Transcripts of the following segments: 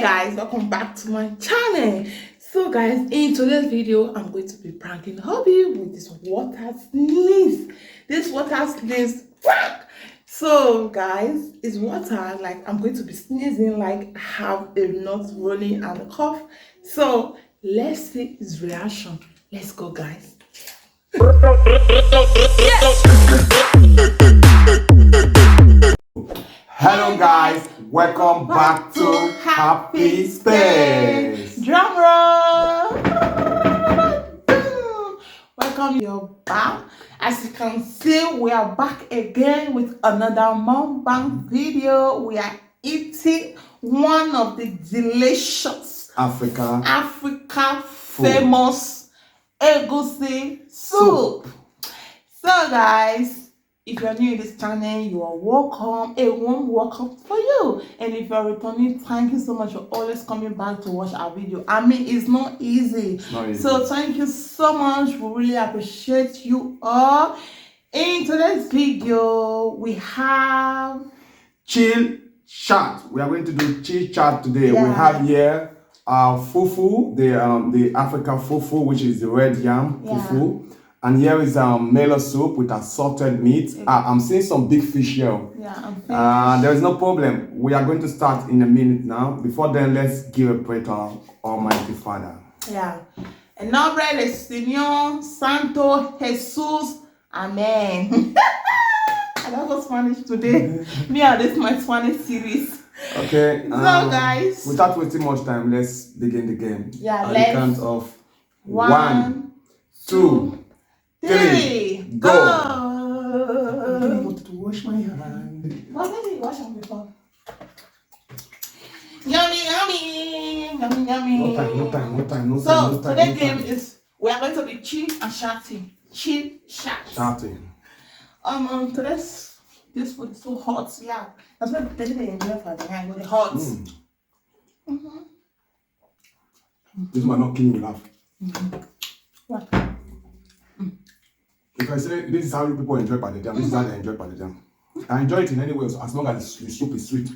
Guys, welcome back to my channel. So guys, in today's video I'm going to be pranking hubby with this water sneeze. Prank. So guys, it's water, like I'm going to be sneezing, like have a nose running and a cough. So let's see his reaction. Let's go guys. Hello guys, welcome back to Happy Space. Drum roll. Welcome you back. As you can see, we are back again with another Mukbang video. We are eating one of the delicious Africa famous egusi soup. So guys, if you're new in this channel, you are welcome. A warm welcome for you. And if you're returning, thank you so much for always coming back to watch our video. I mean, it's not easy. So thank you so much. We really appreciate you all. In today's video, we have chill chat. We are going to do chill chat today. We have here fufu, the African fufu, which is the red yam fufu. And here is melon soup with assorted meat. I'm seeing some big fish here. There is no problem. We are going to start in a minute now. Before then, let's give a prayer to our Almighty Father. En nombre del Señor Santo Jesús. Amen. I love Spanish today. Me and this my Spanish series. Okay. So guys, without wasting much time, let's begin the game. At the count of 1, 2, 3, go! I wanted to wash my hand. Well, maybe wash them before. Yummy, yummy, yummy, yummy. No time. So today's game is we are going to be chill and chatting. Chill, chatting. Today's this food is so hot. Yeah, that's why they enjoy for the hand with the hot. This might not kill you, laugh. What? If I say this is how you people enjoy pounded yam, this is how they enjoy pounded yam. I enjoy it in any way as long as the soup is sweet.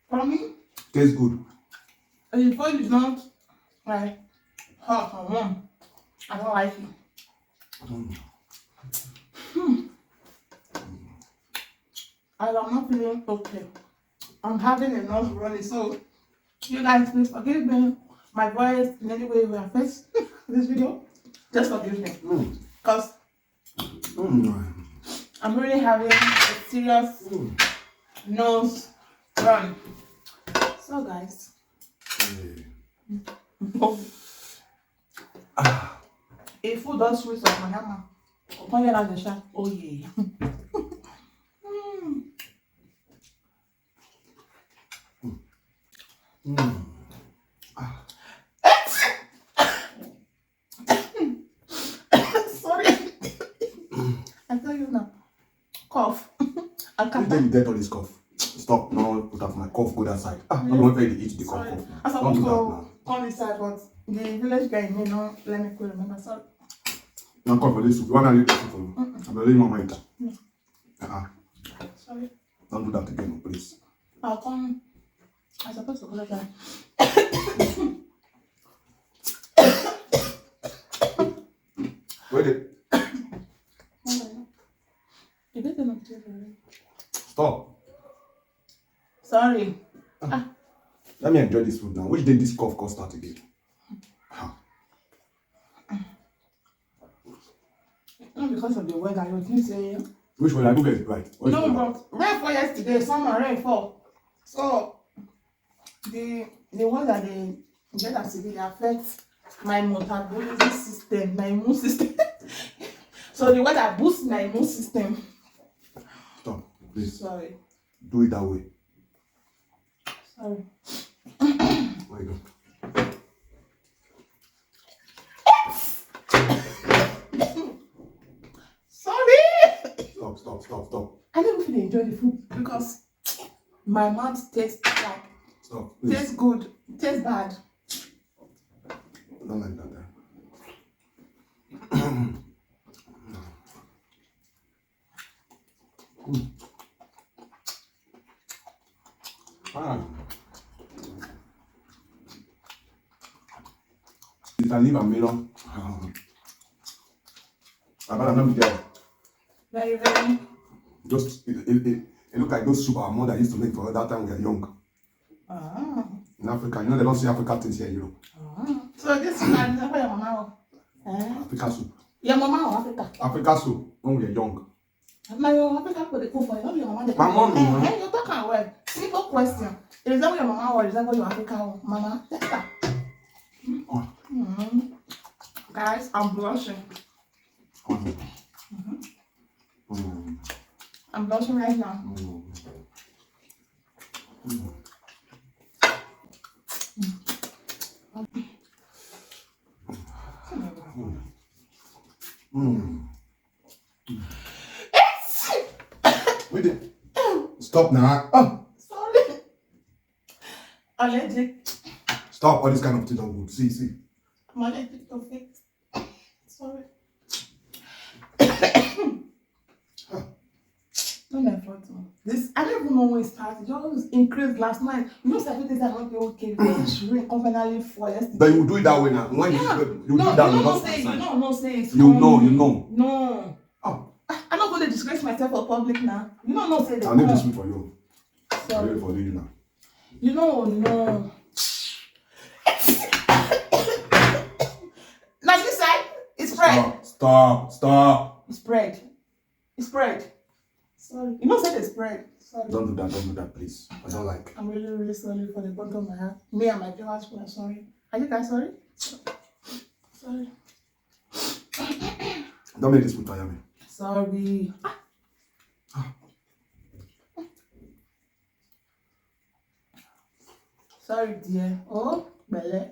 For me, tastes good. And the food is not like hot or warm. I don't like it. I'm not feeling okay. I'm having a nose running, so you guys please forgive me. My voice in any way will affect this video. Just forgive me. Because I'm really having a serious nose run. So guys, if food does sweet of my hammer, open your eyes and shout, oh yeah. I tell you now, cough. I can't. You get all this cough. Stop. No, put out my cough. Go that side. I'm not ready to eat the cough. I'm supposed to come inside, but the village guy may not let me go. Remember, sorry. No cough for this soup. You want to eat this soup for you? I'm going to leave my mind. Sorry. Don't do that again, please. I'll come. I'm supposed to go like that. Wait. Stop. Sorry. Let me enjoy this food now. Which day this cough can start again? Not because of the weather, you think say. Which one? I go get it right. No, but rainfall yesterday, summer rainfall. So the one that they get at severely affects my metabolism system, my immune system. So the weather boosts my immune system. Stop, please. Sorry. Do it that way. Sorry. There you go. Sorry. Stop. I don't even enjoy the food because my mouth tastes like. Stop, please. Tastes good. Tastes bad. Don't like that. bitter leaf and melon. I better not be there. Very, very. Just it look like those soup our mother used to make for that time we were young. In Africa, you know they don't see Africa things here in Europe. So this is not your mama. Africa soup. Your mama or Africa? Africa soup when we were young. My Africa put the cook for you. Your mama. My mom. You're talking well. Simple question. Is that what your mama or is that what your Africa mama? That's that. Guys, I'm blushing. I'm blushing right now. Wait it. Stop now. Oh. Sorry. Allergic. Stop all this kind of thing don't good. See. I'm allergic to it. Sorry. Don't let me this. I don't even know when it started. It just increased last night. You know, certain things are not okay. It's really confidently for yesterday. But you will do it that way now. When you do that, you not say, it's you know. No. Oh. I'm not going to disgrace myself for public now. You don't know, say I'll leave this food for you. Sorry. I'll leave it for you now. You know, no. Now this side, it's spread. Stop. It's spread. Sorry. You know, say it's spread. Sorry. Don't do that, please. I don't like. I'm really, really sorry for the bottom of my heart. Me and my viewers were sorry. Are you guys sorry? Sorry. Don't make this food tire me. Sorry. Sorry, dear. Oh, Belle.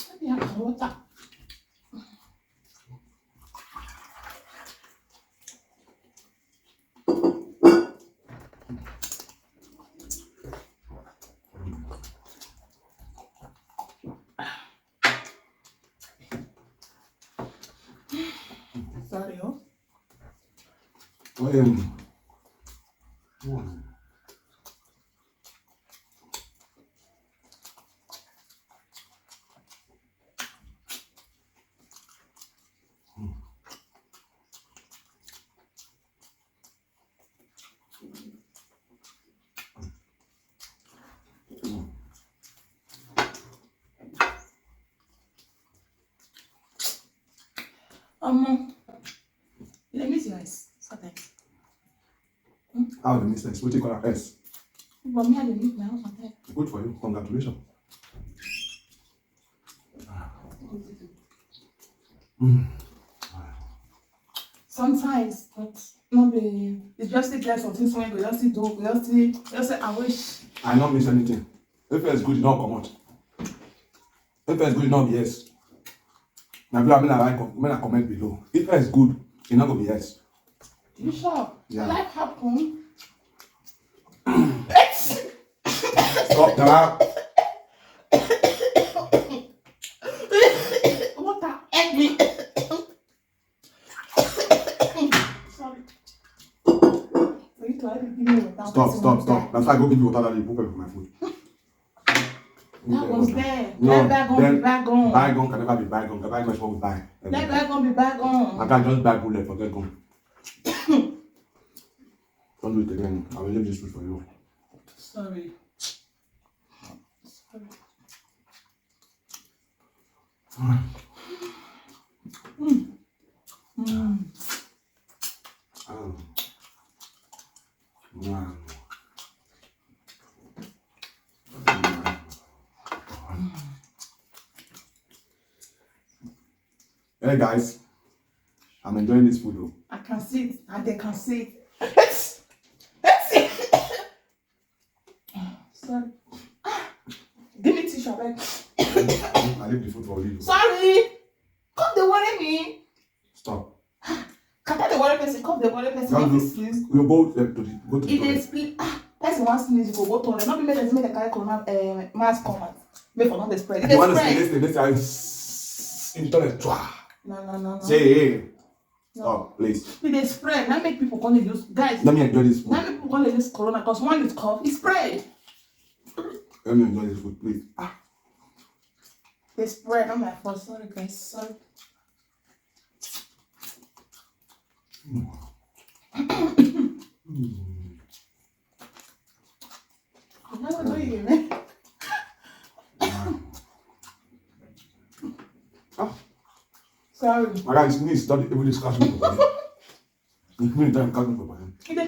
Let me have some water. Sorry, oh. Let me see guys. Sometimes. How the mistakes? What do you call her S? But me, I didn't leave my house on time. Good for you. Congratulations. Sometimes, but not be. It's just a guess of this one. We just see dope. We just say, I wish. I not miss anything. If it's good, it not come out. If it's good, it not be yes. Now, if you have a comment below. If it's good, it not gonna be yes. You sure? Yeah. Life happen. Stop that. Water, egg me. Sorry. For you to help me give me water. Stop. That's why I go give you water that you put for my food. That was there. No, Let bygone be bygone. Bygone can never be bygone. The bygone is what we buy. Let bygone be bygone. I can't just buy bullet, forget gone. Don't do it again. I will leave this food for you. Sorry. Hey guys, I'm enjoying this food though. I can see it, and they can see it. Sorry. Give me tissue, I beg. I leave the food for you. Sorry. Come, they worry me. Stop. Can't the worry person? Come, the worry person. Don't Please. do. You go to the If they split, person wants sneeze, you go to them. Not be made the carry corona mask cover. Make for not the spread. If you want to spread. listen, in the toilet. No. Say hey. Stop, please. If they spread, now make people come to use. Guys. Let me enjoy this food. Now make people people call it this corona because one is cough, it's spread. Let me enjoy this food, please. They spread on my phone. Sorry, guys. Sorry. I'm not doing it, man. Sorry. My guys, please stop every discussion. You can't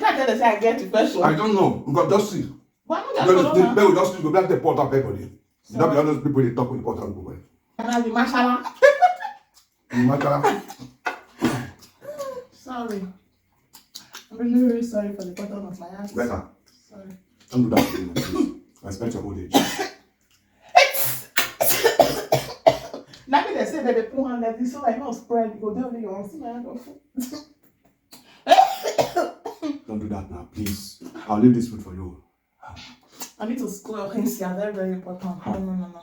tell us I get it first. I don't know. Because just see. Why not The people just go back the pot of paper. Not be honest, people they talk with the pot of paper. And I'll be mashallah. Mashallah. Sorry. I'm really, really sorry for the bottom of my hands. Better. Sorry. Don't do that to me, please. Respect your old age. Now they say that they put hand like this, so I know spread. You go down, you want to see my hand of food. Don't do that now, please. I'll leave this food for you. I need to school your hands here. Very, very important. No.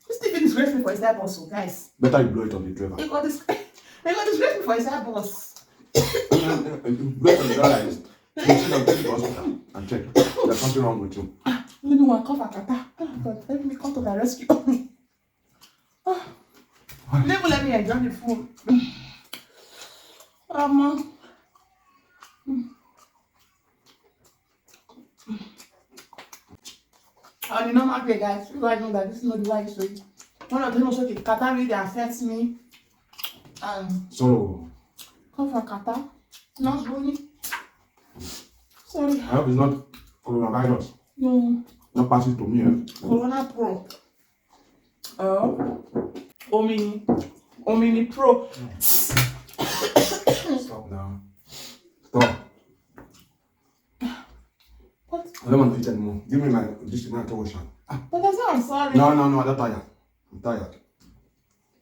This Stephen is grateful for his hair boss, so guys. Better you blow it on the driver. They got disgraceful for his hair boss. Blow it on the driver like this. Instead of taking the hospital and check. There's something wrong with you. Let me one cough a kata. Oh God, let me come to the rescue. Never let me enjoy the food. On the normal day, guys, you guys know that this is not the life story. One of them also the kata really affects me. So, Cough a kata. Not really. Sorry. I hope it's not coronavirus. No. Not pass it to me, eh? Corona Pro. Omni Pro. Stop now. Stop. What? I don't want to eat anymore. Give me my this now to wash hand. But that's why I'm sorry. No, I'm not tired. I'm tired.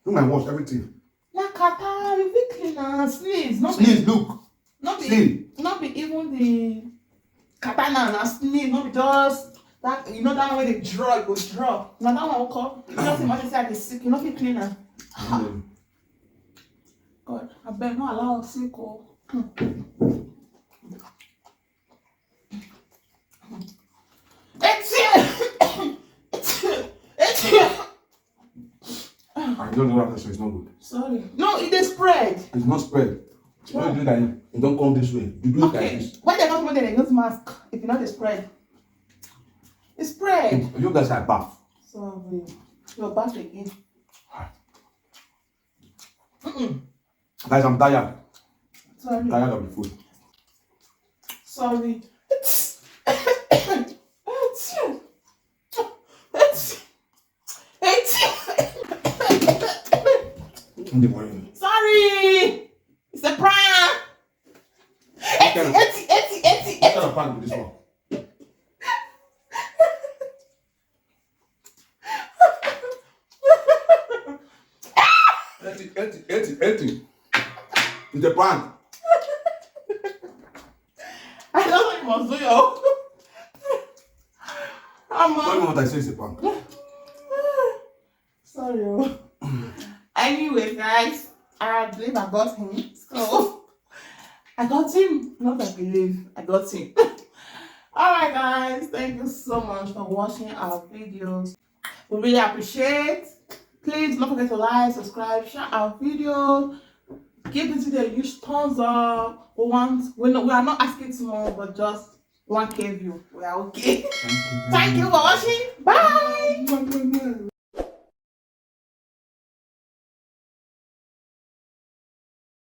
Do my wash everything. Na kata, you be clean and sneeze. Sneeze, look. Not See. be even the kata na sneeze. Not be just that. You know that one where they draw, it goes draw. Now that one will come. You just imagine say I be sick. You not be clean and. God, I better not allow sick or. I don't know that, so it's not good. Sorry. No, it is spread. It's not spread. So you do that, you don't come this way. You do it like this. When they don't want they use mask. If you not spread. It's spread. You guys are bath. Sorry. You're back again. Guys, I'm tired. Sorry. I'm tired of the food. Sorry. Sorry. It's a prank. What kind of prank with this one? Eti. It's a prank. I don't know what you must do, yo. Tell me what I say is a prank. Sorry, yo. Anyway, guys, I believe I got him. So, I got him. Not I believe, I got him. Alright, guys, thank you so much for watching our videos. We really appreciate. Please don't forget to like, subscribe, share our video. Give this video a huge thumbs up. We are not asking too much, but just 1K view. We are okay. Thank you for watching. Bye.